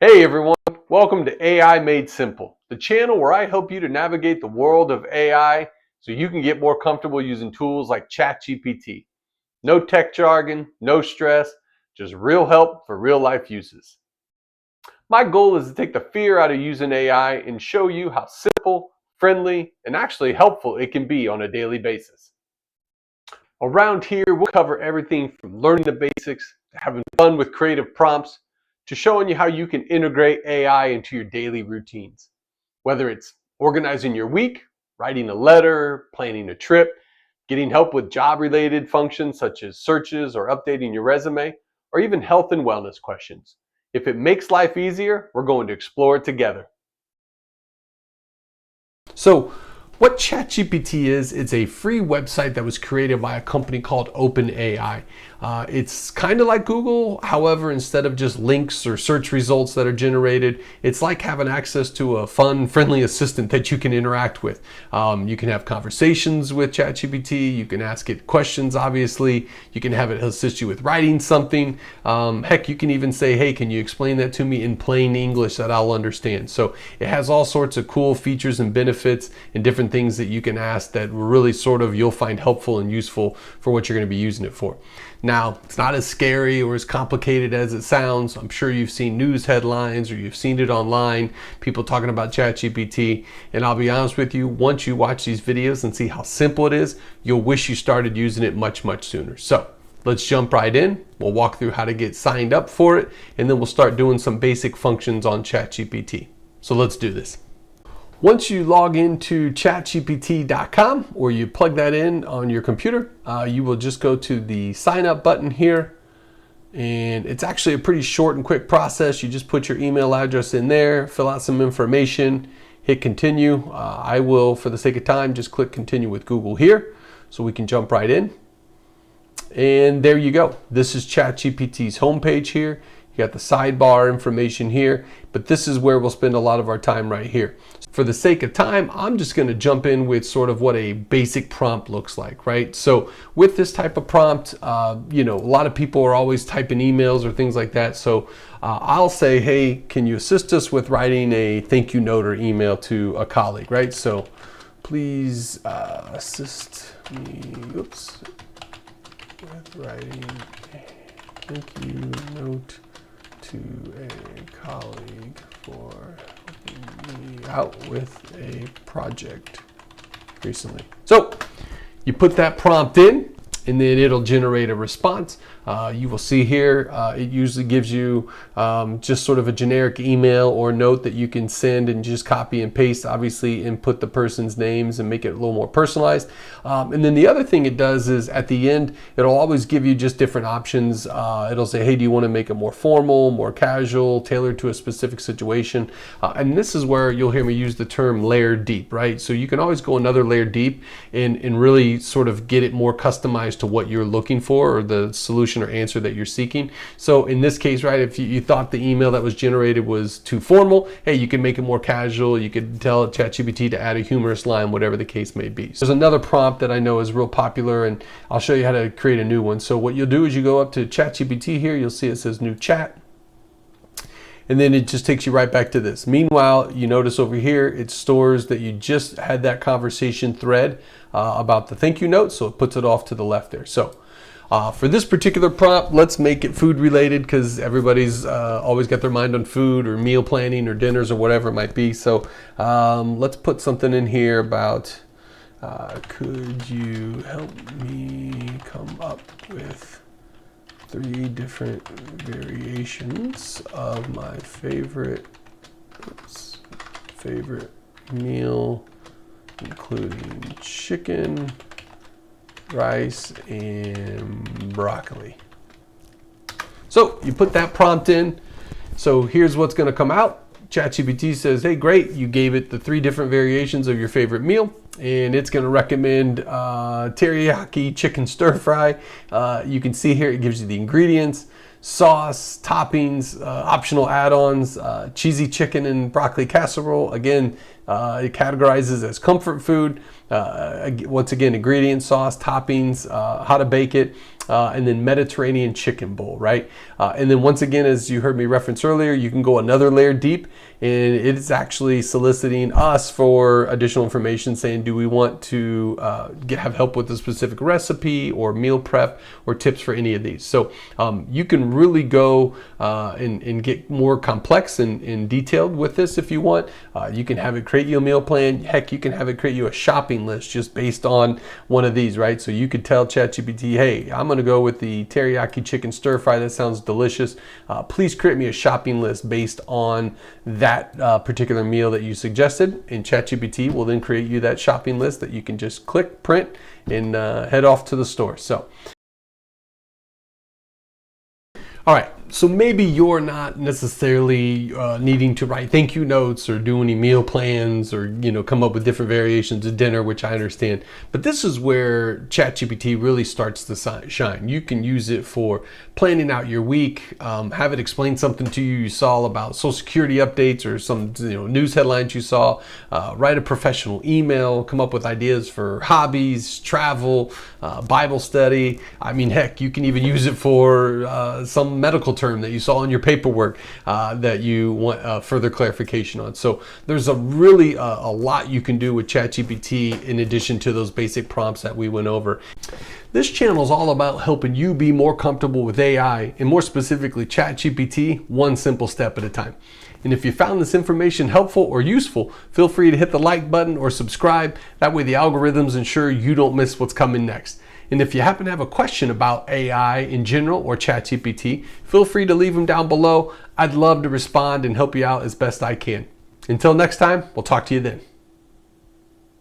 Hey everyone, welcome to AI Made Simple, the channel where I help you to navigate the world of AI so you can get more comfortable using tools like ChatGPT. No tech jargon, no stress, just real help for real life uses. My goal is to take the fear out of using AI and show you how simple, friendly, and actually helpful it can be on a daily basis. Around here, we'll cover everything from learning the basics, to having fun with creative prompts, to showing you how you can integrate AI into your daily routines. Whether it's organizing your week, writing a letter, planning a trip, getting help with job-related functions such as searches or updating your resume, or even health and wellness questions. If it makes life easier, we're going to explore it together. So, what ChatGPT is, it's a free website that was created by a company called OpenAI. It's kind of like Google, however, instead of just links or search results that are generated, it's like having access to a fun, friendly assistant that you can interact with. You can have conversations with ChatGPT, you can ask it questions, obviously, you can have it assist you with writing something. Heck, you can even say, hey, can you explain that to me in plain English that I'll understand? So it has all sorts of cool features and benefits and different things that you can ask that really sort of you'll find helpful and useful for what you're going to be using it for. Now, it's not as scary or as complicated as it sounds. I'm sure you've seen news headlines or you've seen it online, people talking about ChatGPT. And I'll be honest with you, once you watch these videos and see how simple it is, you'll wish you started using it much, much sooner. So let's jump right in. We'll walk through how to get signed up for it, and then we'll start doing some basic functions on ChatGPT. So let's do this. Once you log into chatgpt.com or you plug that in on your computer, you will just go to the sign up button here. And it's actually a pretty short and quick process. You just put your email address in there, fill out some information, hit continue. I will, for the sake of time, just click continue with Google here so we can jump right in. And there you go. This is ChatGPT's homepage here. You got the sidebar information here, but this is where we'll spend a lot of our time right here. For the sake of time, I'm just going to jump in with sort of what a basic prompt looks like, right? So with this type of prompt, a lot of people are always typing emails or things like that. So I'll say, hey, can you assist us with writing a thank you note or email to a colleague, right? So please assist me, with writing a thank you note to a colleague for helping me out with a project recently. So you put that prompt in and then it'll generate a response. You will see here, it usually gives you just sort of a generic email or note that you can send and just copy and paste, obviously input the person's names and make it a little more personalized. And then the other thing it does is at the end, it'll always give you just different options. It'll say, hey, do you want to make it more formal, more casual, tailored to a specific situation? And this is where you'll hear me use the term layer deep, right? So you can always go another layer deep and really sort of get it more customized to what you're looking for or the solution or answer that you're seeking. So in this case, right, if you thought the email that was generated was too formal, hey, you can make it more casual. You could tell ChatGPT to add a humorous line, whatever the case may be. So there's another prompt that I know is real popular, and I'll show you how to create a new one. So what you'll do is you go up to ChatGPT here, you'll see it says new chat. And then it just takes you right back to this. Meanwhile, you notice over here, it stores that you just had that conversation thread about the thank you note. So it puts it off to the left there. So for this particular prompt, let's make it food related because everybody's always got their mind on food or meal planning or dinners or whatever it might be. So let's put something in here about, could you help me come up with 3 different variations of my favorite meal, including chicken, rice, and broccoli. So you put that prompt in. So here's what's going to come out. ChatGPT says, hey, great, you gave it the 3 different variations of your favorite meal, and it's going to recommend teriyaki chicken stir fry. You can see here it gives you the ingredients, sauce, toppings, optional add-ons, cheesy chicken and broccoli casserole. Again, it categorizes as comfort food. Once again, ingredients, sauce, toppings, how to bake it. and then Mediterranean chicken bowl, right? And then once again, as you heard me reference earlier, you can go another layer deep, and it's actually soliciting us for additional information, saying, do we want to have help with a specific recipe or meal prep or tips for any of these? So you can really go and get more complex and detailed with this if you want. You can have it create you a meal plan. Heck, you can have it create you a shopping list just based on one of these, right? So you could tell ChatGPT, hey, I'm gonna go with the teriyaki chicken stir fry. That sounds delicious. Please create me a shopping list based on that particular meal that you suggested. And ChatGPT will then create you that shopping list that you can just click, print, and head off to the store. So, all right. So maybe you're not necessarily needing to write thank you notes or do any meal plans or come up with different variations of dinner, which I understand. But this is where ChatGPT really starts to shine. You can use it for planning out your week, have it explain something to you saw about Social Security updates or some news headlines you saw, write a professional email, come up with ideas for hobbies, travel, Bible study. I mean, heck, you can even use it for some medical term that you saw in your paperwork that you want further clarification on. So there's a lot you can do with ChatGPT in addition to those basic prompts that we went over. This channel is all about helping you be more comfortable with AI, and more specifically ChatGPT, one simple step at a time. And if you found this information helpful or useful, feel free to hit the like button or subscribe. That way the algorithms ensure you don't miss what's coming next. And if you happen to have a question about AI in general or ChatGPT, feel free to leave them down below. I'd love to respond and help you out as best I can. Until next time, we'll talk to you then.